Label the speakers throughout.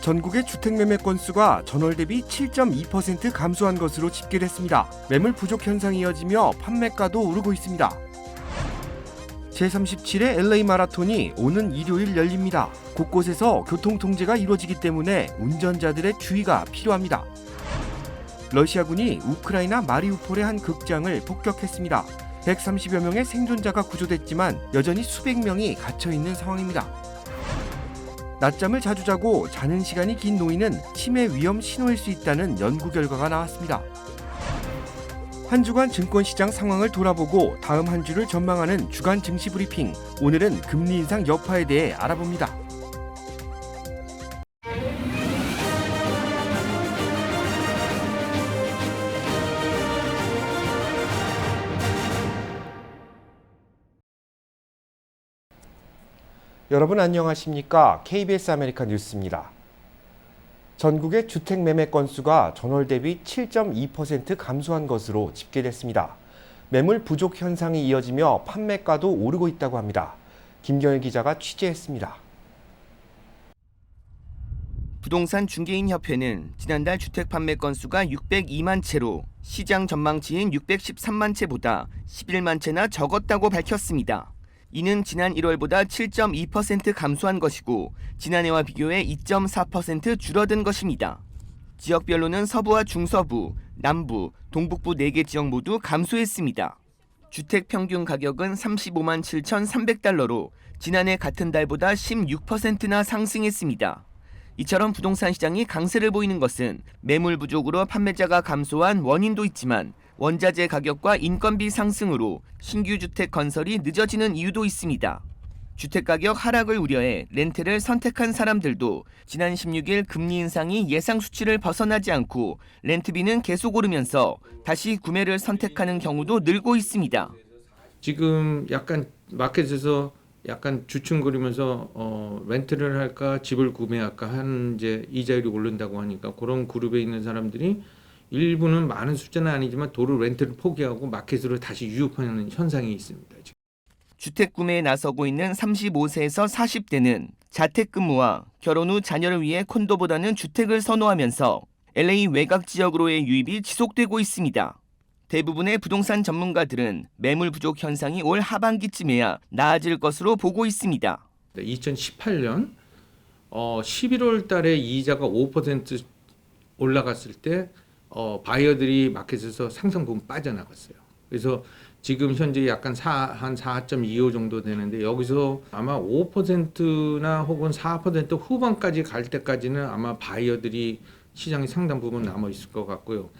Speaker 1: 전국의 주택 매매 건수가 전월 대비 7.2% 감소한 것으로 집계됐습니다. 매물 부족 현상이 이어지며 판매가도 오르고 있습니다. 제37회 LA 마라톤이 오는 일요일 열립니다. 곳곳에서 교통 통제가 이루어지기 때문에 운전자들의 주의가 필요합니다. 러시아군이 우크라이나 마리우폴의 한 극장을 폭격했습니다. 130여 명의 생존자가 구조됐지만 여전히 수백 명이 갇혀있는 상황입니다. 낮잠을 자주 자고 자는 시간이 긴 노인은 치매 위험 신호일 수 있다는 연구 결과가 나왔습니다. 한 주간 증권시장 상황을 돌아보고 다음 한 주를 전망하는 주간 증시 브리핑. 오늘은 금리 인상 여파에 대해 알아봅니다. 여러분 안녕하십니까? KBS 아메리카 뉴스입니다. 전국의 주택 매매 건수가 전월 대비 7.2% 감소한 것으로 집계됐습니다. 매물 부족 현상이 이어지며 판매가도 오르고 있다고 합니다. 김경일 기자가 취재했습니다.
Speaker 2: 부동산 중개인 협회는 지난달 주택 판매 건수가 602만 채로 시장 전망치인 613만 채보다 11만 채나 적었다고 밝혔습니다. 이는 지난 1월보다 7.2% 감소한 것이고 지난해와 비교해 2.4% 줄어든 것입니다. 지역별로는 서부와 중서부, 남부, 동북부 4개 지역 모두 감소했습니다. 주택 평균 가격은 35만 7,300달러로 지난해 같은 달보다 16%나 상승했습니다. 이처럼 부동산 시장이 강세를 보이는 것은 매물 부족으로 판매자가 감소한 원인도 있지만 원자재 가격과 인건비 상승으로 신규 주택 건설이 늦어지는 이유도 있습니다. 주택가격 하락을 우려해 렌트를 선택한 사람들도 지난 16일 금리 인상이 예상 수치를 벗어나지 않고 렌트비는 계속 오르면서 다시 구매를 선택하는 경우도 늘고 있습니다.
Speaker 3: 지금 약간 마켓에서 약간 주춤거리면서 렌트를 할까 집을 구매할까 한 이제 이자율이 오른다고 하니까 그런 그룹에 있는 사람들이 일부는 많은 숫자는 아니지만 도로 렌트를 포기하고 마켓으로 다시 유입하는 현상이 있습니다.
Speaker 2: 주택 구매에 나서고 있는 35세에서 40대는 자택근무와 결혼 후 자녀를 위해 콘도보다는 주택을 선호하면서 LA 외곽 지역으로의 유입이 지속되고 있습니다. 대부분의 부동산 전문가들은 매물 부족 현상이 올 하반기쯤에야 나아질 것으로 보고 있습니다.
Speaker 3: 2018년 11월 달에 이자가 5% 올라갔을 때 바이어들이 마켓에서 상승 부분 빠져나갔어요. 그래서 지금 현재 약간 한 4.25 정도 되는데 여기서 아마 5%나 혹은 4% 후반까지 갈 때까지는 아마 바이어들이 시장에 상당 부분 남아 있을 것 같고요.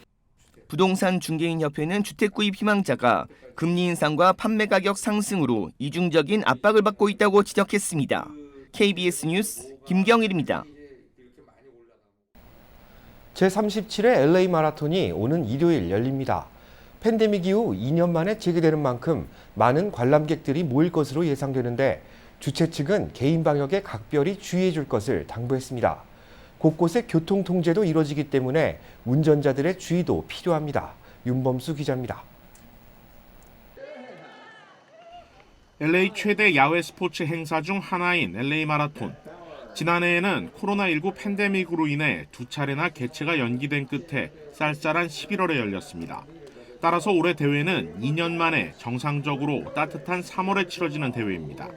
Speaker 2: 부동산 중개인 협회는 주택 구입 희망자가 금리 인상과 판매 가격 상승으로 이중적인 압박을 받고 있다고 지적했습니다. KBS 뉴스 김경일입니다.
Speaker 1: 제37회 LA 마라톤이 오는 일요일 열립니다. 팬데믹 이후 2년 만에 재개되는 만큼 많은 관람객들이 모일 것으로 예상되는데 주최 측은 개인 방역에 각별히 주의해 줄 것을 당부했습니다. 곳곳에 교통 통제도 이루어지기 때문에 운전자들의 주의도 필요합니다. 윤범수 기자입니다.
Speaker 4: LA 최대 야외 스포츠 행사 중 하나인 LA 마라톤. 지난해에는 코로나19 팬데믹으로 인해 2차례나 개최가 연기된 끝에 쌀쌀한 11월에 열렸습니다. 따라서 올해 대회는 2년 만에 정상적으로 따뜻한 3월에 치러지는 대회입니다.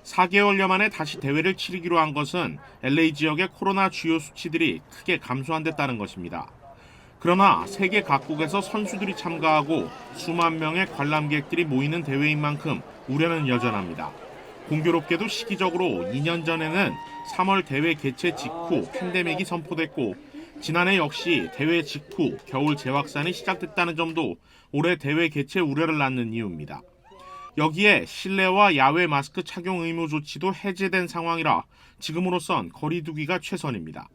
Speaker 4: 4개월여 만에 다시 대회를 치르기로 한 것은 LA 지역의 코로나 주요 수치들이 크게 감소한 데 따른 것입니다. 그러나 세계 각국에서 선수들이 참가하고 수만 명의 관람객들이 모이는 대회인 만큼 우려는 여전합니다. 공교롭게도 시기적으로 2년 전에는 3월 대회 개최 직후 팬데믹이 선포됐고 지난해 역시 대회 직후 겨울 재확산이 시작됐다는 점도 올해 대회 개최 우려를 낳는 이유입니다. 여기에 실내와 야외 마스크 착용 의무 조치도 해제된 상황이라 지금으로선 거리 두기가 최선입니다.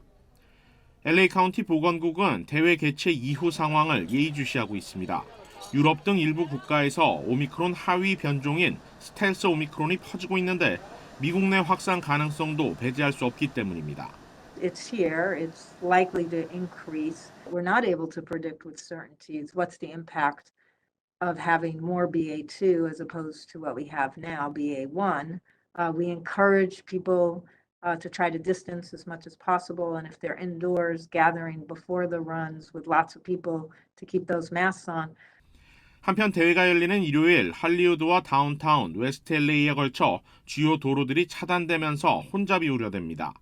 Speaker 4: LA 카운티 보건국은 대회 개최 이후 상황을 예의주시하고 있습니다. 유럽 등 일부 국가에서 오미크론 하위 변종인 스텔스 오미크론이 퍼지고 있는데 미국 내 확산 가능성도 배제할 수 없기 때문입니다.
Speaker 5: It's here. It's likely to increase. We're not able to predict with certainty what's the impact of having more BA2 as opposed to what we have now, BA1. We encourage people to try to distance as much as possible. And if they're indoors gathering before the runs with lots of people to keep those masks on.
Speaker 4: 한편 대회가 열리는 일요일 할리우드와 다운타운, 웨스트 LA에 걸쳐 주요 도로들이 차단되면서 혼잡이 우려됩니다.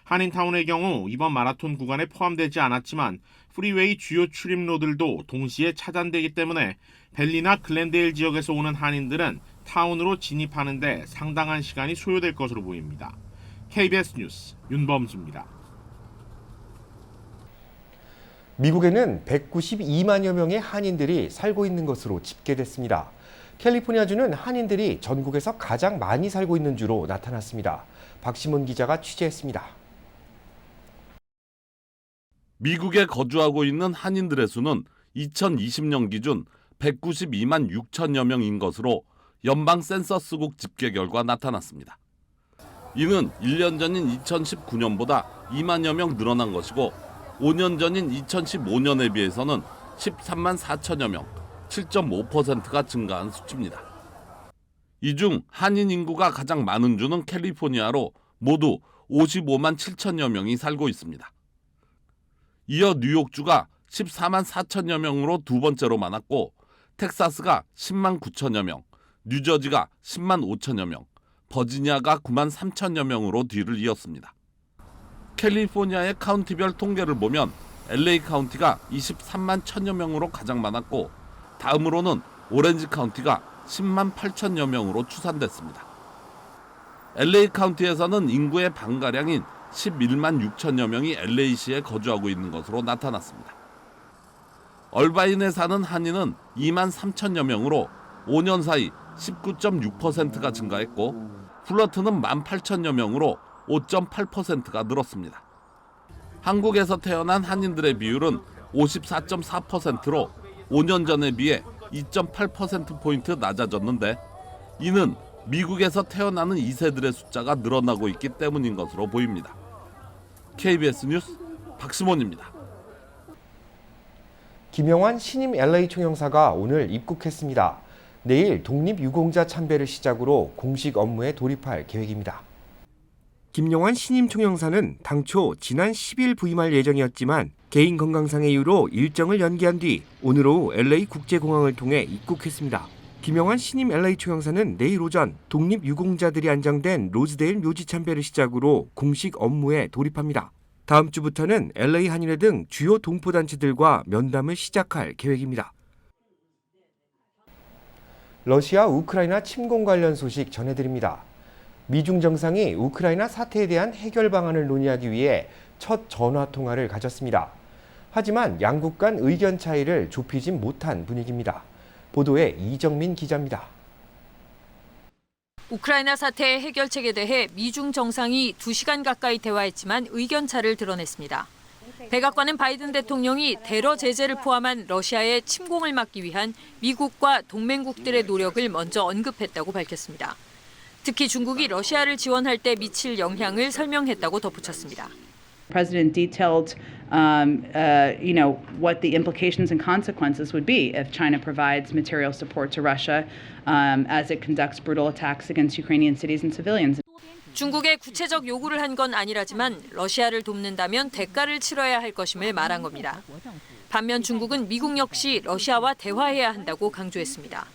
Speaker 4: 한인타운의 경우 이번 마라톤 구간에 포함되지 않았지만 프리웨이 주요 출입로들도 동시에 차단되기 때문에 벨리나 글렌데일 지역에서 오는 한인들은 타운으로 진입하는 데 상당한 시간이 소요될 것으로 보입니다. KBS 뉴스 윤범수입니다.
Speaker 1: 미국에는 192만여 명의 한인들이 살고 있는 것으로 집계됐습니다. 캘리포니아주는 한인들이 전국에서 가장 많이 살고 있는 주로 나타났습니다. 박시몬 기자가 취재했습니다.
Speaker 6: 미국에 거주하고 있는 한인들의 수는 2020년 기준 192만 6천여 명인 것으로 연방 센서스국 집계 결과 나타났습니다. 이는 1년 전인 2019년보다 2만여 명 늘어난 것이고 5년 전인 2015년에 비해서는 13만 4천여 명, 7.5%가 증가한 수치입니다. 이 중 한인 인구가 가장 많은 주는 캘리포니아로 모두 55만 7천여 명이 살고 있습니다. 이어 뉴욕주가 14만 4천여 명으로 두 번째로 많았고 텍사스가 10만 9천여 명, 뉴저지가 10만 5천여 명, 버지니아가 9만 3천여 명으로 뒤를 이었습니다. 캘리포니아의 카운티별 통계를 보면 LA 카운티가 23만 1천여 명으로 가장 많았고 다음으로는 오렌지 카운티가 10만 8천여 명으로 추산됐습니다. LA 카운티에서는 인구의 반가량인 11만 6천여 명이 LA시에 거주하고 있는 것으로 나타났습니다. 얼바인에 사는 한인은 2만 3천여 명으로 5년 사이 19.6%가 증가했고 플러트는 1만 8천여 명으로 5.8%가 늘었습니다. 한국에서 태어난 한인들의 비율은 54.4%로 5년 전에 비해 2.8%포인트 낮아졌는데 이는 미국에서 태어나는 2세들의 숫자가 늘어나고 있기 때문인 것으로 보입니다. KBS 뉴스 박시몬입니다.
Speaker 1: 김영환 신임 LA 총영사가 오늘 입국했습니다. 내일 독립유공자 참배를 시작으로 공식 업무에 돌입할 계획입니다. 김영환 신임 총영사는 당초 지난 10일 부임할 예정이었지만 개인 건강상의 이유로 일정을 연기한 뒤 오늘 오후 LA 국제공항을 통해 입국했습니다. 김영환 신임 LA 총영사는 내일 오전 독립유공자들이 안장된 로즈데일 묘지 참배를 시작으로 공식 업무에 돌입합니다. 다음 주부터는 LA 한인회 등 주요 동포단체들과 면담을 시작할 계획입니다. 러시아 우크라이나 침공 관련 소식 전해드립니다. 미중 정상이 우크라이나 사태에 대한 해결 방안을 논의하기 위해 첫 전화 통화를 가졌습니다. 하지만 양국 간 의견 차이를 좁히진 못한 분위기입니다. 보도에 이정민 기자입니다.
Speaker 7: 우크라이나 사태의 해결책에 대해 미중 정상이 2시간 가까이 대화했지만 의견 차를 드러냈습니다. 백악관은 바이든 대통령이 테러 제재를 포함한 러시아의 침공을 막기 위한 미국과 동맹국들의 노력을 먼저 언급했다고 밝혔습니다. 특히 중국이 러시아를 지원할 때 미칠 영향을 설명했다고 덧붙였습니다.
Speaker 8: President detailed, what the implications and consequences would be if China provides material support to Russia as it conducts brutal attacks against Ukrainian cities and civilians.
Speaker 7: 중국에 구체적 요구를 한 건 아니라지만 러시아를 돕는다면 대가를 치러야 할 것임을 말한 겁니다. 반면 중국은 미국 역시 러시아와 대화해야 한다고 강조했습니다.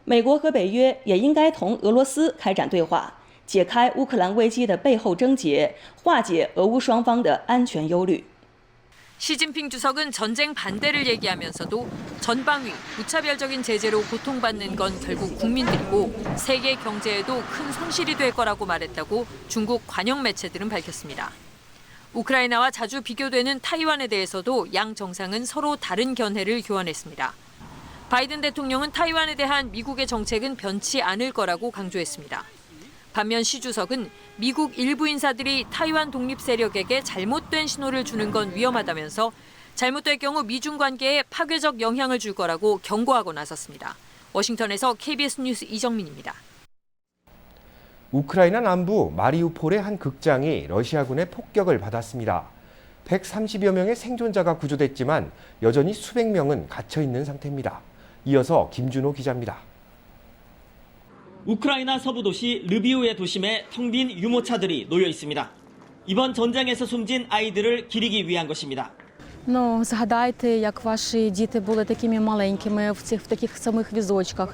Speaker 9: 美国和北约也应该同俄罗斯开展对话，解开乌克兰危机的背后症结，化解俄乌双方的安全忧虑。
Speaker 7: 시진핑 주석은 전쟁 반대를 얘기하면서도 전방위, 무차별적인 제재로 고통받는 건 결국 국민들이고 세계 경제에도 큰 손실이 될 거라고 말했다고 중국 관영 매체들은 밝혔습니다. 우크라이나와 자주 비교되는 타이완에 대해서도 양 정상은 서로 다른 견해를 교환했습니다. 바이든 대통령은 타이완에 대한 미국의 정책은 변치 않을 거라고 강조했습니다. 반면 시 주석은 미국 일부 인사들이 타이완 독립 세력에게 잘못된 신호를 주는 건 위험하다면서 잘못될 경우 미중 관계에 파괴적 영향을 줄 거라고 경고하고 나섰습니다. 워싱턴에서 KBS 뉴스 이정민입니다.
Speaker 1: 우크라이나 남부 마리우폴의 한 극장이 러시아군의 폭격을 받았습니다. 130여 명의 생존자가 구조됐지만 여전히 수백 명은 갇혀 있는 상태입니다. 이어서 김준호 기자입니다.
Speaker 10: 우크라이나 서부 도시 르비우의 도심에 텅 빈 유모차들이 놓여 있습니다. 이번 전쟁에서 숨진 아이들을 기리기 위한 것입니다.
Speaker 11: Ну, згадайте, як ваші діти були такими маленькими в таких самих візочках.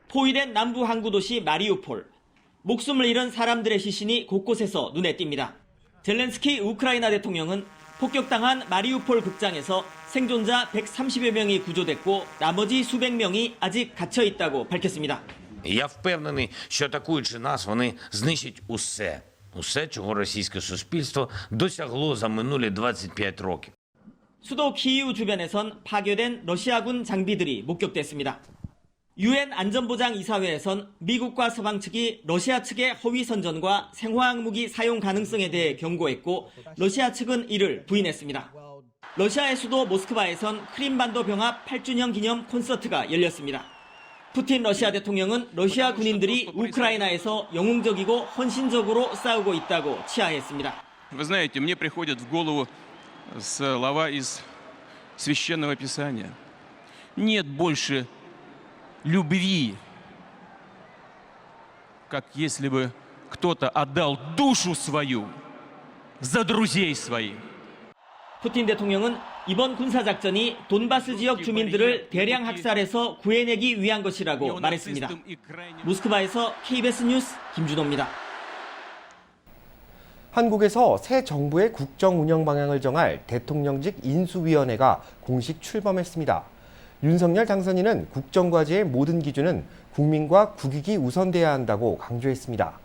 Speaker 10: 포위된 남부 항구 도시 마리우폴. 목숨을 잃은 사람들의 시신이 곳곳에서 눈에 띕니다. 젤렌스키 우크라이나 대통령은 폭격당한 마리우폴 극장에서 생존자 130여 명이 구조됐고 나머지 수백 명이 아직 갇혀 있다고 밝혔습니다.
Speaker 12: Я впевнений, що атакуючи нас, вони знищать усе. Усе, чого російське суспільство досягло за минулі 25 років.
Speaker 10: 수도 키이우 주변에선 파괴된 러시아군 장비들이 목격됐습니다. 유엔 안전보장이사회에선 미국과 서방 측이 러시아 측의 허위 선전과 생화학 무기 사용 가능성에 대해 경고했고 러시아 측은 이를 부인했습니다. 러시아의 수도 모스크바에선 크림반도 병합 8주년 기념 콘서트가 열렸습니다. 푸틴 러시아 대통령은 러시아 군인들이 우크라이나에서 영웅적이고 헌신적으로 싸우고 있다고 치하했습니다.
Speaker 13: Вы знаете, мне приходят в голову слова из Священного Писания. Нет больше любви, как если бы кто-то отдал душу свою за друзей своих.
Speaker 10: 푸틴 대통령은 이번 군사작전이 돈바스 지역 주민들을 대량 학살해서 구해내기 위한 것이라고 말했습니다. 모스크바에서 KBS 뉴스 김준호입니다.
Speaker 1: 한국에서 새 정부의 국정 운영 방향을 정할 대통령직 인수위원회가 공식 출범했습니다. 윤석열 당선인은 국정과제의 모든 기준은 국민과 국익이 우선돼야 한다고 강조했습니다.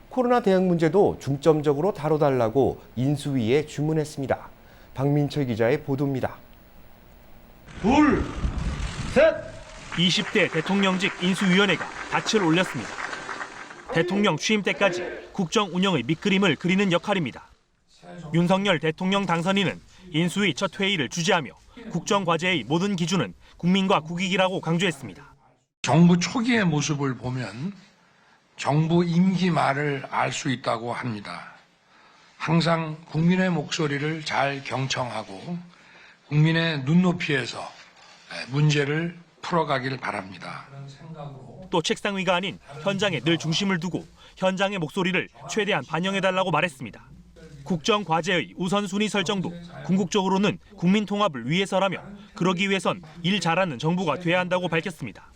Speaker 1: 코로나 대응 문제도 중점적으로 다뤄달라고 인수위에 주문했습니다. 박민철 기자의 보도입니다.
Speaker 14: 둘, 셋! 20대 대통령직 인수위원회가 닻을 올렸습니다. 대통령 취임 때까지 국정 운영의 밑그림을 그리는 역할입니다. 윤석열 대통령 당선인은 인수위 첫 회의를 주재하며 국정 과제의 모든 기준은 국민과 국익이라고 강조했습니다.
Speaker 15: 정부 초기의 모습을 보면 정부 임기 말을 알 수 있다고 합니다. 항상 국민의 목소리를 잘 경청하고 국민의 눈높이에서 문제를 풀어가길 바랍니다.
Speaker 14: 또 책상 위가 아닌 현장에 늘 중심을 두고 현장의 목소리를 최대한 반영해달라고 말했습니다. 국정 과제의 우선순위 설정도 궁극적으로는 국민 통합을 위해서라며 그러기 위해선 일 잘하는 정부가 돼야 한다고 밝혔습니다.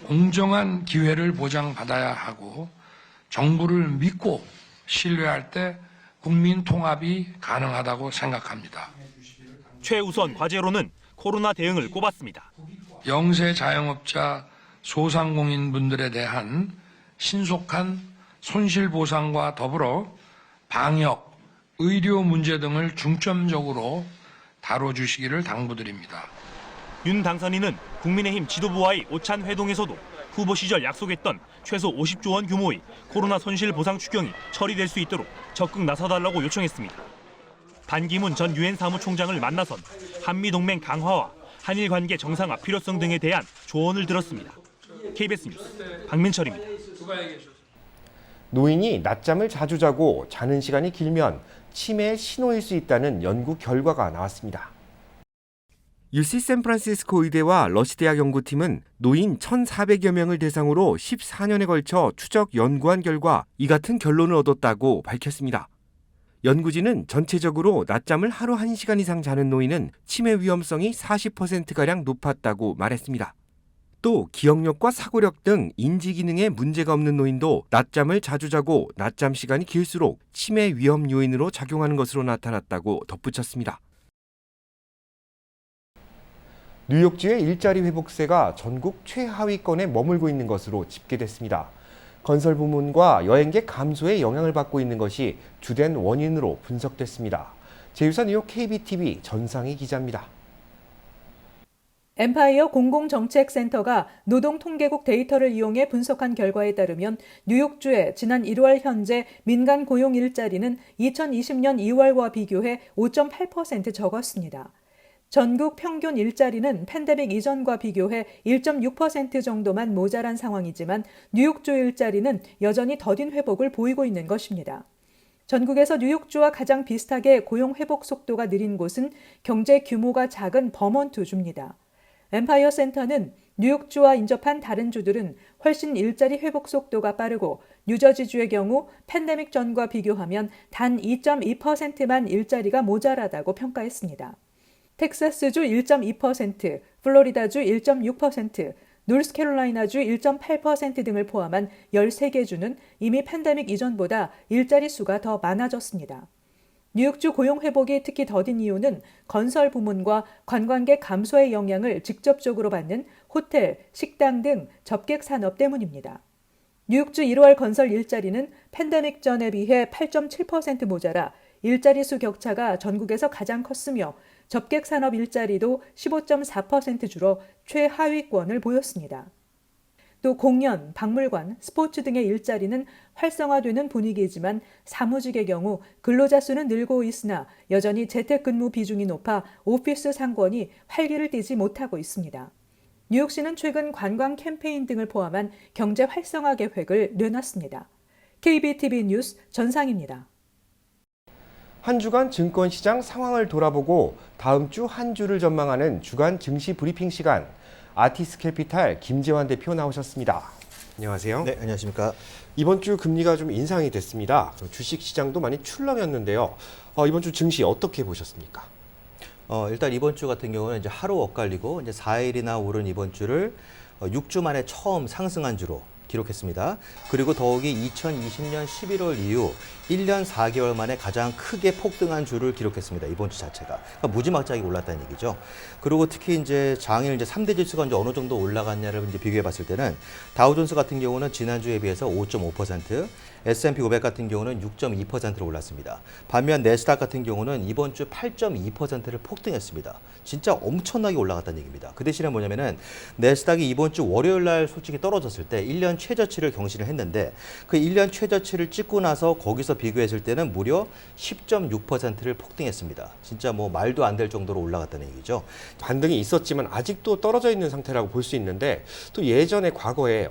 Speaker 15: 공정한 기회를 보장받아야 하고 정부를 믿고 신뢰할 때 국민 통합이 가능하다고 생각합니다.
Speaker 14: 최우선 과제로는 코로나 대응을 꼽았습니다.
Speaker 15: 영세 자영업자 소상공인분들에 대한 신속한 손실보상과 더불어 방역, 의료 문제 등을 중점적으로 다뤄주시기를 당부드립니다.
Speaker 14: 윤 당선인은 국민의힘 지도부와의 오찬 회동에서도 후보 시절 약속했던 최소 50조 원 규모의 코로나 손실 보상 추경이 처리될 수 있도록 적극 나서달라고 요청했습니다. 반기문 전 유엔 사무총장을 만나선 한미동맹 강화와 한일 관계 정상화 필요성 등에 대한 조언을 들었습니다. KBS 뉴스 박민철입니다.
Speaker 1: 노인이 낮잠을 자주 자고 자는 시간이 길면 치매의 신호일 수 있다는 연구 결과가 나왔습니다. UC 샌프란시스코 의대와 러시대학 연구팀은 노인 1,400여 명을 대상으로 14년에 걸쳐 추적 연구한 결과 이 같은 결론을 얻었다고 밝혔습니다. 연구진은 전체적으로 낮잠을 하루 1시간 이상 자는 노인은 치매 위험성이 40%가량 높았다고 말했습니다. 또 기억력과 사고력 등 인지 기능에 문제가 없는 노인도 낮잠을 자주 자고 낮잠 시간이 길수록 치매 위험 요인으로 작용하는 것으로 나타났다고 덧붙였습니다. 뉴욕주의 일자리 회복세가 전국 최하위권에 머물고 있는 것으로 집계됐습니다. 건설 부문과 여행객 감소에 영향을 받고 있는 것이 주된 원인으로 분석됐습니다. 제유산 뉴욕 KBTV 전상희 기자입니다.
Speaker 16: 엠파이어 공공정책센터가 노동통계국 데이터를 이용해 분석한 결과에 따르면 뉴욕주의 지난 1월 현재 민간 고용 일자리는 2020년 2월과 비교해 5.8% 적었습니다. 전국 평균 일자리는 팬데믹 이전과 비교해 1.6% 정도만 모자란 상황이지만 뉴욕주 일자리는 여전히 더딘 회복을 보이고 있는 것입니다. 전국에서 뉴욕주와 가장 비슷하게 고용 회복 속도가 느린 곳은 경제 규모가 작은 버몬트주입니다. 엠파이어 센터는 뉴욕주와 인접한 다른 주들은 훨씬 일자리 회복 속도가 빠르고 뉴저지주의 경우 팬데믹 전과 비교하면 단 2.2%만 일자리가 모자라다고 평가했습니다. 텍사스주 1.2%, 플로리다주 1.6%, 노스캐롤라이나주 1.8% 등을 포함한 13개 주는 이미 팬데믹 이전보다 일자리 수가 더 많아졌습니다. 뉴욕주 고용 회복이 특히 더딘 이유는 건설 부문과 관광객 감소의 영향을 직접적으로 받는 호텔, 식당 등 접객 산업 때문입니다. 뉴욕주 1월 건설 일자리는 팬데믹 전에 비해 8.7% 모자라 일자리 수 격차가 전국에서 가장 컸으며 접객 산업 일자리도 15.4% 줄어 최하위권을 보였습니다. 또 공연, 박물관, 스포츠 등의 일자리는 활성화되는 분위기이지만 사무직의 경우 근로자 수는 늘고 있으나 여전히 재택근무 비중이 높아 오피스 상권이 활기를 띠지 못하고 있습니다. 뉴욕시는 최근 관광 캠페인 등을 포함한 경제 활성화 계획을 내놨습니다. KBTV 뉴스 전상입니다.
Speaker 1: 한 주간 증권시장 상황을 돌아보고 다음 주 한 주를 전망하는 주간 증시 브리핑 시간. 아티스 캐피탈 김재환 대표 나오셨습니다. 안녕하세요.
Speaker 17: 네, 안녕하십니까.
Speaker 1: 이번 주 금리가 좀 인상이 됐습니다. 주식 시장도 많이 출렁였는데요. 이번 주 증시 어떻게 보셨습니까?
Speaker 17: 일단 이번 주 같은 경우는 이제 하루 엇갈리고 이제 4일이나 오른 이번 주를 6주 만에 처음 상승한 주로 기록했습니다. 그리고 더욱이 2020년 11월 이후 1년 4개월 만에 가장 크게 폭등한 주를 기록했습니다. 이번 주 자체가. 그러니까 무지막지하게 올랐다는 얘기죠. 그리고 특히 이제 장일 이제 3대 지수가 이제 어느 정도 올라갔냐를 이제 비교해 봤을 때는 다우존스 같은 경우는 지난주에 비해서 5.5%, S&P 500 같은 경우는 6.2%로 올랐습니다. 반면 내스닥 같은 경우는 이번 주 8.2%를 폭등했습니다. 진짜 엄청나게 올라갔다는 얘기입니다. 그 대신에 뭐냐면은 내스닥이 이번 주 월요일 날 솔직히 떨어졌을 때 1년 최저치를 경신을 했는데 그 1년 최저치를 찍고 나서 거기서 비교했을 때는 무려 10.6%를 폭등했습니다. 진짜 뭐 말도 안 될 정도로 올라갔다는 얘기죠.
Speaker 1: 반등이 있었지만 아직도 떨어져 있는 상태라고 볼 수 있는데 또 예전에 과거에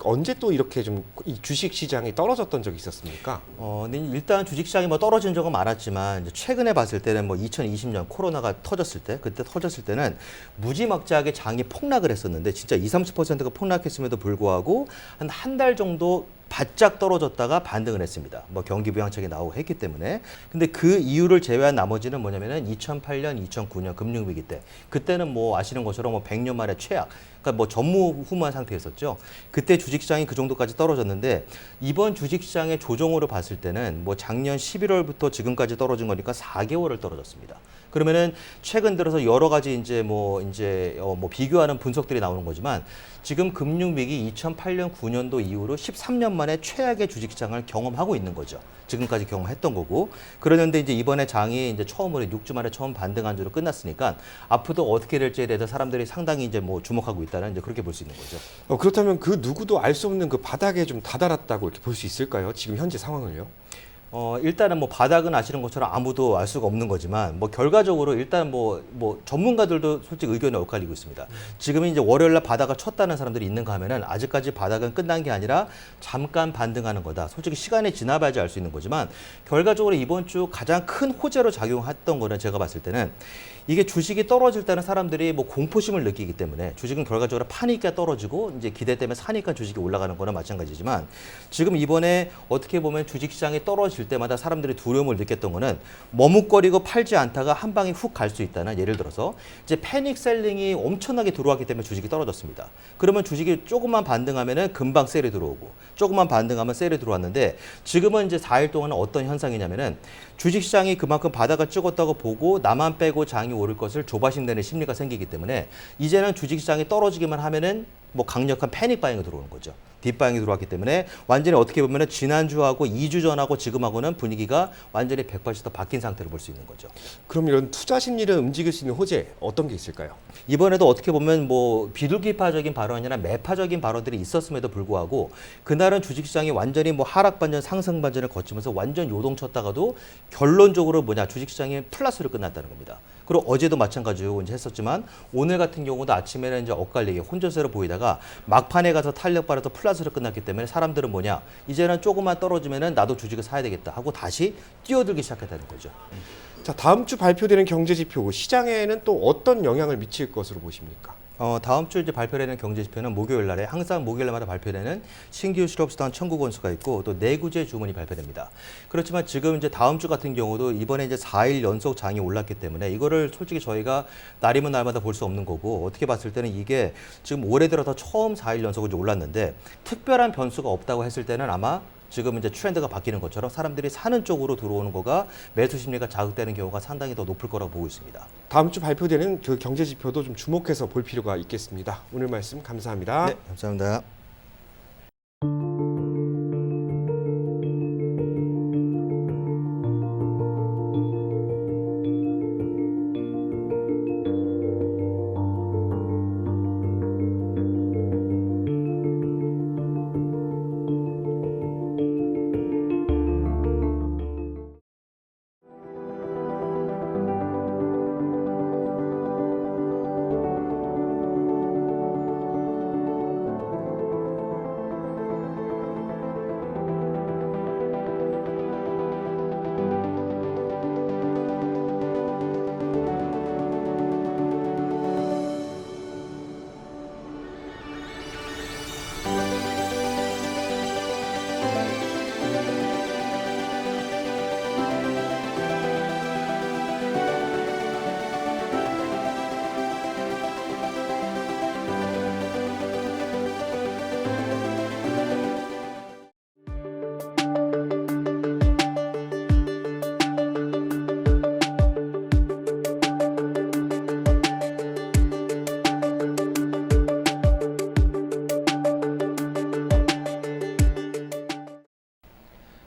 Speaker 1: 언제 또 이렇게 좀 이 주식 시장이 떨어졌던 적이 있었습니까?
Speaker 17: 근데 일단 주식시장이 뭐 떨어진 적은 많았지만 이제 최근에 봤을 때는 뭐 2020년 코로나가 터졌을 때 그때 터졌을 때는 무지막지하게 장이 폭락을 했었는데 진짜 20-30%가 폭락했음에도 불구하고 한 달 정도 바짝 떨어졌다가 반등을 했습니다. 뭐 경기 부양책이 나오고 했기 때문에. 근데 그 이유를 제외한 나머지는 뭐냐면은 2008년, 2009년 금융위기 때 그때는 뭐 아시는 것처럼 뭐 100년 만에 최악. 그러니까 뭐 전무후무한 상태였었죠. 그때 주식시장이 그 정도까지 떨어졌는데 이번 주식시장의 조정으로 봤을 때는 뭐 작년 11월부터 지금까지 떨어진 거니까 4개월을 떨어졌습니다. 그러면은 최근 들어서 여러 가지 이제 뭐 비교하는 분석들이 나오는 거지만 지금 금융위기 2008년 9년도 이후로 13년 만에 최악의 주식시장을 경험하고 있는 거죠. 지금까지 경험했던 거고. 그러는데 이제 이번에 장이 이제 처음으로 6주 만에 처음 반등한 주로 끝났으니까 앞으로도 어떻게 될지에 대해서 사람들이 상당히 이제 뭐 주목하고 있다는 이제 그렇게 볼 수 있는 거죠.
Speaker 1: 그렇다면 그 누구도 알 수 없는 그 바닥에 좀 다다랐다고 이렇게 볼 수 있을까요? 지금 현재 상황을요?
Speaker 17: 일단은 뭐 바닥은 아시는 것처럼 아무도 알 수가 없는 거지만 뭐 결과적으로 일단 뭐 전문가들도 솔직히 의견이 엇갈리고 있습니다. 지금 이제 월요일날 바닥을 쳤다는 사람들이 있는가 하면은 아직까지 바닥은 끝난 게 아니라 잠깐 반등하는 거다. 솔직히 시간이 지나봐야지 알 수 있는 거지만 결과적으로 이번 주 가장 큰 호재로 작용했던 거는 제가 봤을 때는 이게 주식이 떨어질 때는 사람들이 뭐 공포심을 느끼기 때문에 주식은 결과적으로 파니까 떨어지고 이제 기대 때문에 사니까 주식이 올라가는 거나 마찬가지지만 지금 이번에 어떻게 보면 주식시장이 떨어질 때마다 사람들이 두려움을 느꼈던 거는 머뭇거리고 팔지 않다가 한 방에 훅 갈 수 있다는 예를 들어서 이제 패닉 셀링이 엄청나게 들어왔기 때문에 주식이 떨어졌습니다. 그러면 주식이 조금만 반등하면은 금방 셀이 들어오고 조금만 반등하면 셀이 들어왔는데 지금은 이제 4일 동안은 어떤 현상이냐면은 주식시장이 그만큼 바닥을 찍었다고 보고 나만 빼고 장이 오를 것을 조바심내는 심리가 생기기 때문에 이제는 주식시장이 떨어지기만 하면은 뭐 강력한 패닉 바잉이 들어오는 거죠. 딥바잉이 들어왔기 때문에 완전히 어떻게 보면은 지난주하고 2주 전하고 지금하고는 분위기가 완전히 180도 바뀐 상태를 볼 수 있는 거죠.
Speaker 1: 그럼 이런 투자 심리를 움직일 수 있는 호재 어떤 게 있을까요?
Speaker 17: 이번에도 어떻게 보면 뭐 비둘기파적인 발언이나 매파적인 발언들이 있었음에도 불구하고 그날은 주식시장이 완전히 뭐 하락 반전 상승 반전을 거치면서 완전 요동쳤다가도 결론적으로 뭐냐 주식시장이 플러스로 끝났다는 겁니다. 그리고 어제도 마찬가지로 이제 했었지만 오늘 같은 경우도 아침에는 이제 엇갈리게 혼조세로 보이다가 막판에 가서 탄력 받아서 플러스로 끝났기 때문에 사람들은 뭐냐 이제는 조금만 떨어지면은 나도 주식을 사야 되겠다 하고 다시 뛰어들기 시작했다는 거죠.
Speaker 1: 자, 다음 주 발표되는 경제 지표 시장에는 또 어떤 영향을 미칠 것으로 보십니까?
Speaker 17: 다음 주 이제 발표되는 경제 지표는 목요일 날에 항상 목요일마다 발표되는 신규 실업수당 청구 건수가 있고 또 내구재 주문이 발표됩니다. 그렇지만 지금 이제 다음 주 같은 경우도 이번에 이제 4일 연속 장이 올랐기 때문에 이거를 솔직히 저희가 날이면 날마다 볼 수 없는 거고 어떻게 봤을 때는 이게 지금 올해 들어서 처음 4일 연속으로 올랐는데 특별한 변수가 없다고 했을 때는 아마 지금 이제 트렌드가 바뀌는 것처럼 사람들이 사는 쪽으로 들어오는 거가 매수 심리가 자극되는 경우가 상당히 더 높을 거라고 보고 있습니다.
Speaker 18: 다음 주 발표되는 그 경제 지표도 좀 주목해서 볼 필요가 있겠습니다. 오늘 말씀 감사합니다.
Speaker 17: 네, 감사합니다.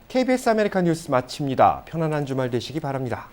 Speaker 18: KBS 아메리칸 뉴스 마칩니다. 편안한 주말 되시기 바랍니다.